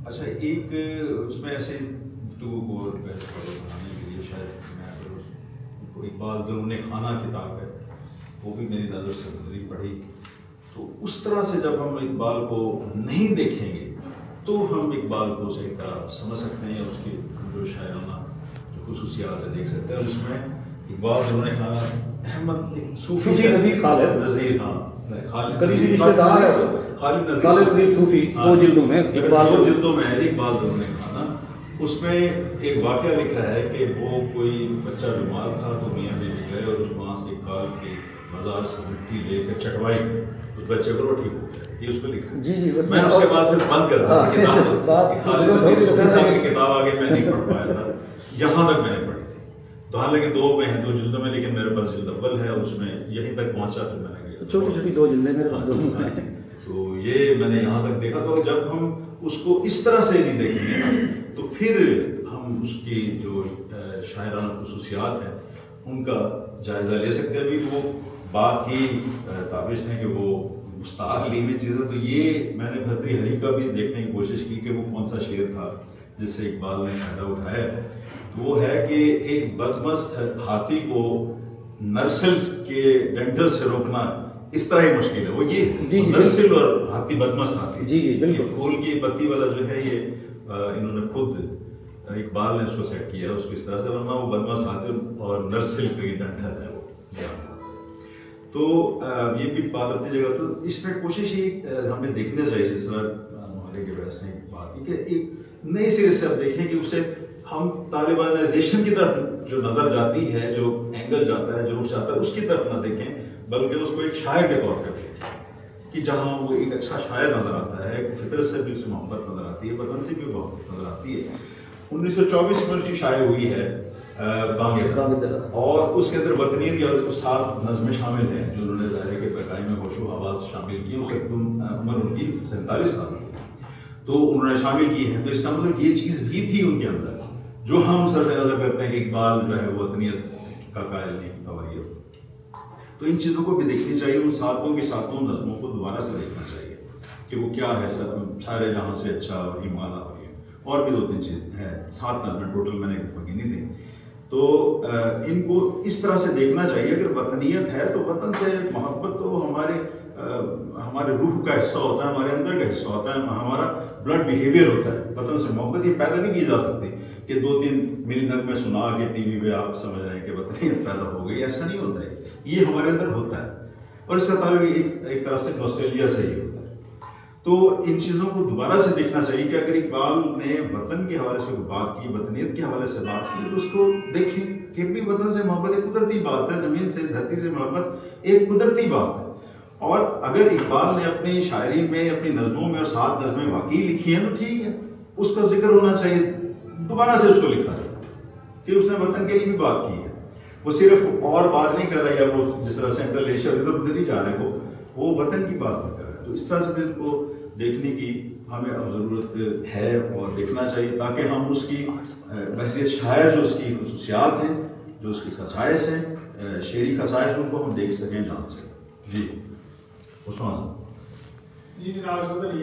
اچھا ایک اس میں ایسے گفتگو کو بڑھانے کے لیے شاید میں اگر اس کو اقبال درون خانہ کتاب ہے وہ بھی میری نظر سے گزری پڑھی، تو اس طرح سے جب ہم اقبال کو نہیں دیکھیں گے تو ہم اقبال کو صحیح طرح سمجھ سکتے ہیں، اس کی جو شاعرانہ جو خصوصیات ہے دیکھ سکتے ہیں. اور اس میں اقبال درون خانہ احمد ایک صوفی نذیر خالد نذیر، ہاں قریبی رشتہ دار ہے خالد نذیر صوفی، 2 جلدوں میں اقبال 2 جلدوں میں ہے اقبال درون خانہ. اس میں ایک واقعہ لکھا ہے کہ وہ کوئی بچہ بیمار تھا تو میاں بیوی گئے اور اس وہاں سے اقبال کی مزار سے مٹی لے کر چٹوائی، اس بچے کو ٹھیک ہو گیا. یہ اس پہ لکھا ہے. جی میں اس کے بعد پھر بند کر دیا کتاب آگے میں نہیں پڑھ پایا تھا، یہاں تک میں نے پڑھی تھی. تو حالانکہ 2 میں ہیں 2 جلدوں میں، لیکن میرے پاس جلد اول ہے، اس میں یہیں تک پہنچا. پھر میں نے چھوٹی چھوٹی 2 جلدیں میرے پاس دونوں ہیں. تو یہ میں نے یہاں تک دیکھا. تو جب ہم اس کو اس طرح سے نہیں دیکھیں گے نا تو پھر ہم اس کی جو شاعرانہ خصوصیات ہیں ان کا جائزہ لے سکتے ہیں. ابھی وہ بات کی تابش نے کہ وہ مستعار لی میں چیزیں، تو یہ میں نے بھرتری ہری کا بھی دیکھنے کی کوشش کی کہ وہ کون سا شعر تھا جس سے اقبال نے فائدہ اٹھایا. تو وہ ہے کہ ایک بدمست ہاتھی کو نرسل کے ڈنٹل سے روکنا اس طرح ہی مشکل ہے. وہ یہ نرسل اور ہاتھی بدمست ہاتھی، جی بالکل پھول کی پتی والا جو ہے یہ انہوں نے خود اقبال نے اس کو سیٹ کیا اس کو اس طرح سے، ورنہ وہ بدمست ہاتھی اور نرسل کی ڈنٹل ہے وہ. تو یہ بھی بات اپنی جگہ. تو اس میں کوشش ہی ہمیں دیکھنا چاہیے جس طرح محرک کے بحث نے بات کی کہ ایک نئی سرے سے اب دیکھیں کہ اسے ہم طالبانائزیشن کی طرف جو نظر جاتی ہے، جو اینگل جاتا ہے، جو رخ جاتا ہے، اس کی طرف نہ دیکھیں بلکہ اس کو ایک شاعر کے طور پر دیکھیں کہ جہاں وہ ایک اچھا شاعر نظر آتا ہے، فطرت سے بھی اسے محبت نظر آتی ہے، وطن سے بھی محبت نظر آتی ہے. 1924 میں اس کی شائع ہوئی ہے بانگے، اور اس کے اندر وطنیت یا اس کو 7 نظمیں شامل ہیں جو انہوں نے ظاہر کے پیکائی میں ہوش و حواس شامل کی. اس وقت عمر ان کی 47 سال کی تو انہوں نے شامل کی ہیں. تو اس کا مطلب یہ چیز بھی تھی ان کے اندر جو ہم صرف نظر کرتے ہیں کہ اقبال جو ہے وہ وطنیت کا قائل نہیں ہوتا. تو ان چیزوں کو بھی دیکھنی چاہیے، ان 7 کی 7 نظموں کو دوبارہ سے دیکھنا چاہیے کہ وہ کیا ہے. سارے جہاں سے اچھا اور ہمالا اور بھی 2-3 چیز ہیں، 7 نظمیں ٹوٹل میں نے گنی تھی. تو ان کو اس طرح سے دیکھنا چاہیے. اگر وطنیت ہے تو وطن سے محبت تو ہمارے روح کا حصہ ہوتا ہے، ہمارے اندر کا حصہ ہوتا ہے، ہمارا بلڈ بیہیویئر ہوتا ہے. وطن سے محبت یہ پیدا نہیں کی جا سکتی کہ 2-3 ملی نغمے سنا کے ٹی وی پہ آپ سمجھ رہے ہیں کہ وطنیت پیدا ہو گئی. ایسا نہیں ہوتا ہے، یہ ہمارے اندر ہوتا ہے اور اس کا تعلق ایک طرح سے نوسٹیلجیا سے ہی ہوتا ہے. تو ان چیزوں کو دوبارہ سے دیکھنا چاہیے کہ اگر اقبال نے وطن کے حوالے سے بات کی، وطنیت کے حوالے سے بات کی، تو اس کو دیکھیں کہ بھی وطن سے محبت ایک قدرتی بات ہے، زمین سے دھرتی سے محبت ایک قدرتی بات ہے. اور اگر اقبال نے اپنی شاعری میں اپنی نظموں میں اور 7 نظمیں واقعی لکھی ہیں تو ٹھیک ہے، اس کا ذکر ہونا چاہیے، دوبارہ سے اس کو لکھا جائے کہ اس نے وطن کے لیے بھی بات کی ہے. وہ صرف اور بات نہیں کر رہا، یا وہ جس طرح سینٹرل ایشیا ادھر ادھر ہی جا رہے ہیں، وہ وطن کی بات نہیں کر رہا ہے. تو اس طرح سے پھر کو دیکھنے کی ہمیں اب ضرورت ہے اور دیکھنا چاہیے تاکہ ہم اس کی بحیثیت شاعر جو اس کی خصوصیات ہیں، جو اس کی خصائص ہیں، شعری خصائص، ان کو ہم دیکھ سکیں، جان سکیں. جی عثمان جی جناب صدر،